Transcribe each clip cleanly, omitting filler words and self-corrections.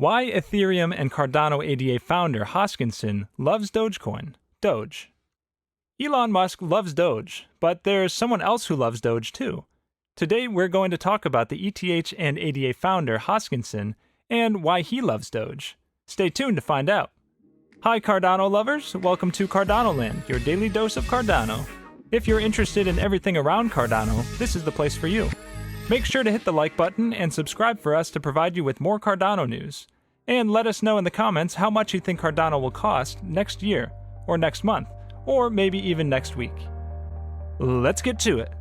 Why Ethereum and Cardano ADA founder Hoskinson loves Dogecoin, Doge. Elon Musk loves Doge, but there's someone else who loves Doge too. Today we're going to talk about the ETH and ADA founder Hoskinson and why he loves Doge. Stay tuned to find out. Hi Cardano lovers, welcome to Cardano Land, your daily dose of Cardano. If you're interested in everything around Cardano, this is the place for you. Make sure to hit the like button and subscribe for us to provide you with more Cardano news. And let us know in the comments how much you think Cardano will cost next year, or next month, or maybe even next week. Let's get to it.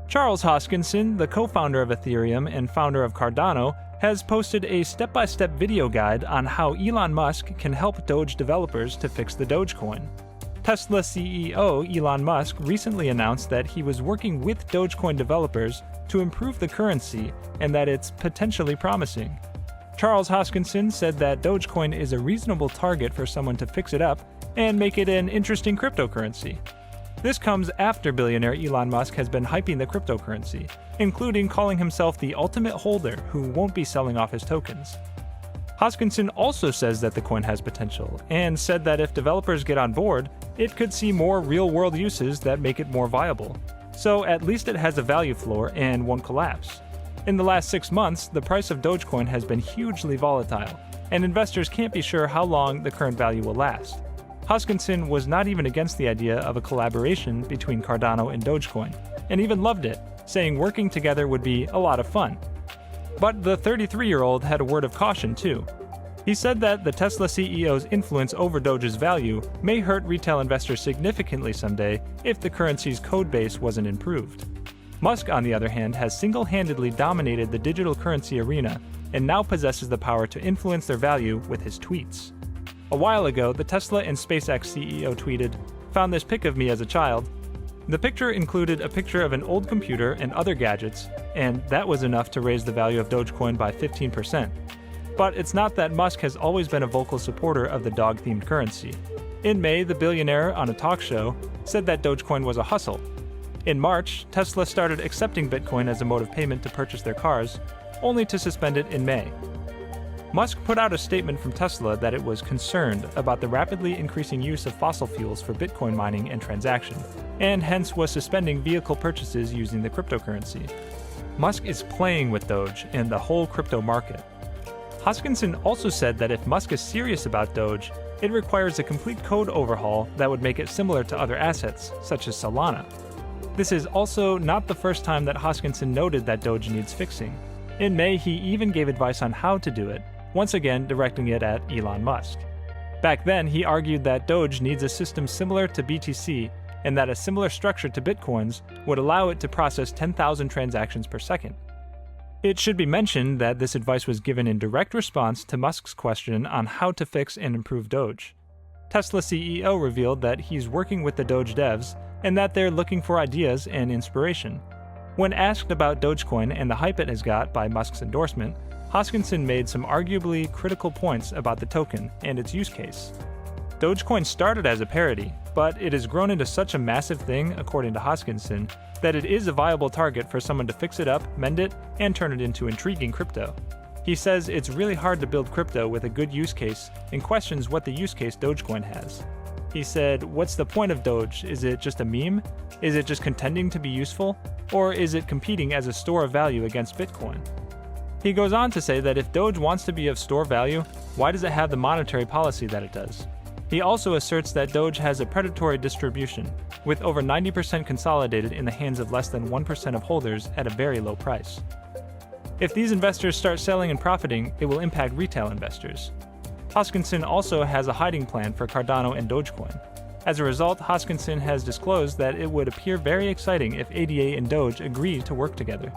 Charles Hoskinson, the co-founder of Ethereum and founder of Cardano, has posted a step-by-step video guide on how Elon Musk can help Doge developers to fix the Dogecoin. Tesla CEO Elon Musk recently announced that he was working with Dogecoin developers to improve the currency and that it's potentially promising. Charles Hoskinson said that Dogecoin is a reasonable target for someone to fix it up and make it an interesting cryptocurrency. This comes after billionaire Elon Musk has been hyping the cryptocurrency, including calling himself the ultimate holder who won't be selling off his tokens. Hoskinson also says that the coin has potential, and said that if developers get on board, it could see more real-world uses that make it more viable. So at least it has a value floor and won't collapse. In the last 6 months, the price of Dogecoin has been hugely volatile, and investors can't be sure how long the current value will last. Hoskinson was not even against the idea of a collaboration between Cardano and Dogecoin, and even loved it, saying working together would be a lot of fun. But the 33-year-old had a word of caution too. He said that the Tesla CEO's influence over Doge's value may hurt retail investors significantly someday if the currency's code base wasn't improved. Musk, on the other hand, has single-handedly dominated the digital currency arena and now possesses the power to influence their value with his tweets. A while ago, the Tesla and SpaceX CEO tweeted, "Found this pic of me as a child." The picture included a picture of an old computer and other gadgets, and that was enough to raise the value of Dogecoin by 15%. But it's not that Musk has always been a vocal supporter of the dog-themed currency. In May, the billionaire, on a talk show, said that Dogecoin was a hustle. In March, Tesla started accepting Bitcoin as a mode of payment to purchase their cars, only to suspend it in May. Musk put out a statement from Tesla that it was concerned about the rapidly increasing use of fossil fuels for Bitcoin mining and transaction, and hence was suspending vehicle purchases using the cryptocurrency. Musk is playing with Doge and the whole crypto market. Hoskinson also said that if Musk is serious about Doge, it requires a complete code overhaul that would make it similar to other assets, such as Solana. This is also not the first time that Hoskinson noted that Doge needs fixing. In May, he even gave advice on how to do it, once again directing it at Elon Musk. Back then, he argued that Doge needs a system similar to BTC and that a similar structure to Bitcoin's would allow it to process 10,000 transactions per second. It should be mentioned that this advice was given in direct response to Musk's question on how to fix and improve Doge. Tesla CEO revealed that he's working with the Doge devs and that they're looking for ideas and inspiration. When asked about Dogecoin and the hype it has got by Musk's endorsement, Hoskinson made some arguably critical points about the token and its use case. Dogecoin started as a parody, but it has grown into such a massive thing, according to Hoskinson, that it is a viable target for someone to fix it up, mend it, and turn it into intriguing crypto. He says it's really hard to build crypto with a good use case and questions what the use case Dogecoin has. He said, "What's the point of Doge? Is it just a meme? Is it just contending to be useful? Or is it competing as a store of value against Bitcoin?" He goes on to say that if Doge wants to be of store value, why does it have the monetary policy that it does? He also asserts that Doge has a predatory distribution, with over 90% consolidated in the hands of less than 1% of holders at a very low price. If these investors start selling and profiting, it will impact retail investors. Hoskinson also has a hiding plan for Cardano and Dogecoin. As a result, Hoskinson has disclosed that it would appear very exciting if ADA and Doge agree to work together.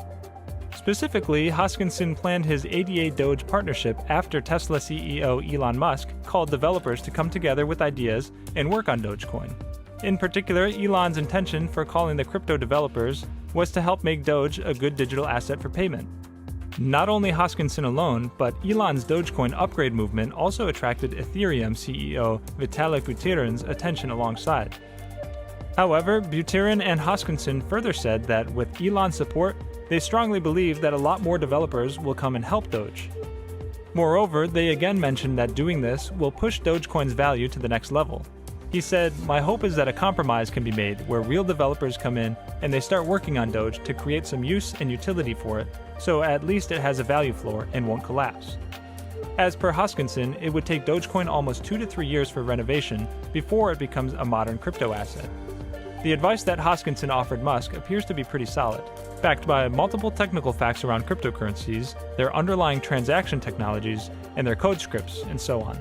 Specifically, Hoskinson planned his ADA Doge partnership after Tesla CEO Elon Musk called developers to come together with ideas and work on Dogecoin. In particular, Elon's intention for calling the crypto developers was to help make Doge a good digital asset for payment. Not only Hoskinson alone, but Elon's Dogecoin upgrade movement also attracted Ethereum CEO Vitalik Buterin's attention alongside. However, Buterin and Hoskinson further said that with Elon's support, they strongly believe that a lot more developers will come and help Doge. Moreover, they again mentioned that doing this will push Dogecoin's value to the next level. He said, "My hope is that a compromise can be made where real developers come in and they start working on Doge to create some use and utility for it, so at least it has a value floor and won't collapse." As per Hoskinson, it would take Dogecoin almost 2 to 3 years for renovation before it becomes a modern crypto asset. The advice that Hoskinson offered Musk appears to be pretty solid, backed by multiple technical facts around cryptocurrencies, their underlying transaction technologies, and their code scripts, and so on.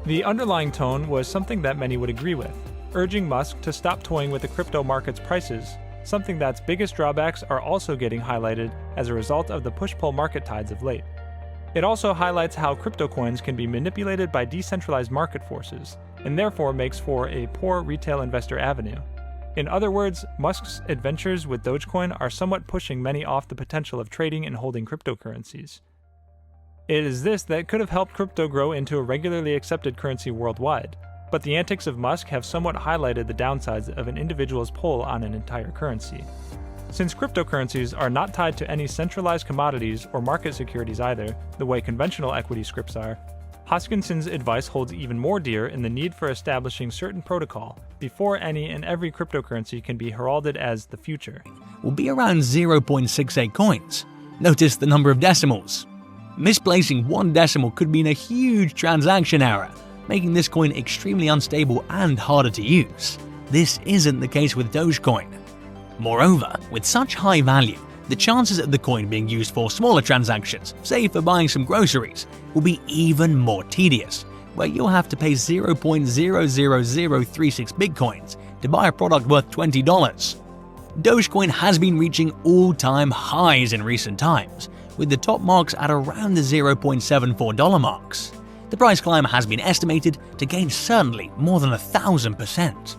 The underlying tone was something that many would agree with, urging Musk to stop toying with the crypto market's prices, something that's biggest drawbacks are also getting highlighted as a result of the push-pull market tides of late. It also highlights how crypto coins can be manipulated by decentralized market forces, and therefore makes for a poor retail investor avenue. In other words, Musk's adventures with Dogecoin are somewhat pushing many off the potential of trading and holding cryptocurrencies. It is this that could have helped crypto grow into a regularly accepted currency worldwide, but the antics of Musk have somewhat highlighted the downsides of an individual's pull on an entire currency. Since cryptocurrencies are not tied to any centralized commodities or market securities either, the way conventional equity scripts are, Hoskinson's advice holds even more dear in the need for establishing certain protocol before any and every cryptocurrency can be heralded as the future. Will be around 0.68 coins. Notice the number of decimals. Misplacing one decimal could mean a huge transaction error, making this coin extremely unstable and harder to use. This isn't the case with Dogecoin. Moreover, with such high value, the chances of the coin being used for smaller transactions, say for buying some groceries, will be even more tedious, where you'll have to pay 0.00036 bitcoins to buy a product worth $20. Dogecoin has been reaching all-time highs in recent times, with the top marks at around the $0.74 marks. The price climb has been estimated to gain certainly more than 1,000%.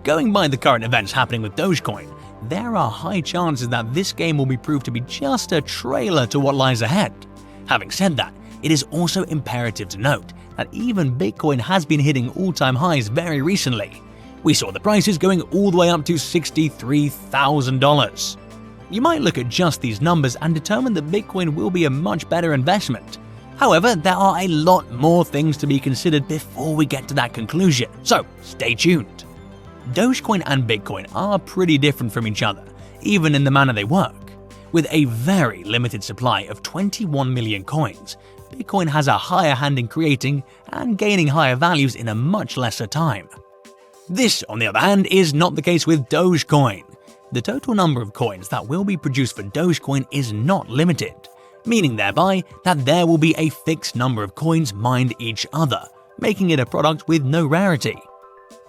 Going by the current events happening with Dogecoin, there are high chances that this game will be proved to be just a trailer to what lies ahead. Having said that, it is also imperative to note that even Bitcoin has been hitting all-time highs very recently. We saw the prices going all the way up to $63,000. You might look at just these numbers and determine that Bitcoin will be a much better investment. However, there are a lot more things to be considered before we get to that conclusion, so stay tuned. Dogecoin and Bitcoin are pretty different from each other, even in the manner they work. With a very limited supply of 21 million coins, Bitcoin has a higher hand in creating and gaining higher values in a much lesser time. This, on the other hand, is not the case with Dogecoin. The total number of coins that will be produced for Dogecoin is not limited, meaning thereby that there will be a fixed number of coins mined each other, making it a product with no rarity.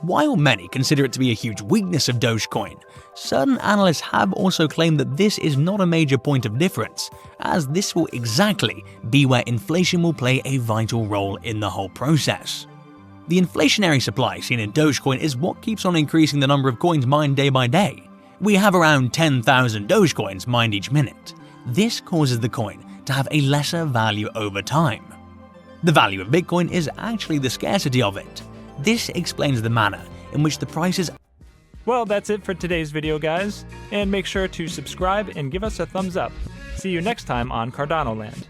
While many consider it to be a huge weakness of Dogecoin, certain analysts have also claimed that this is not a major point of difference, as this will exactly be where inflation will play a vital role in the whole process. The inflationary supply seen in Dogecoin is what keeps on increasing the number of coins mined day by day. We have around 10,000 Dogecoins mined each minute. This causes the coin to have a lesser value over time. The value of Bitcoin is actually the scarcity of it. This explains the manner in which the prices. Well, that's it for today's video, guys, and make sure to subscribe and give us a thumbs up. See you next time on Cardano Land.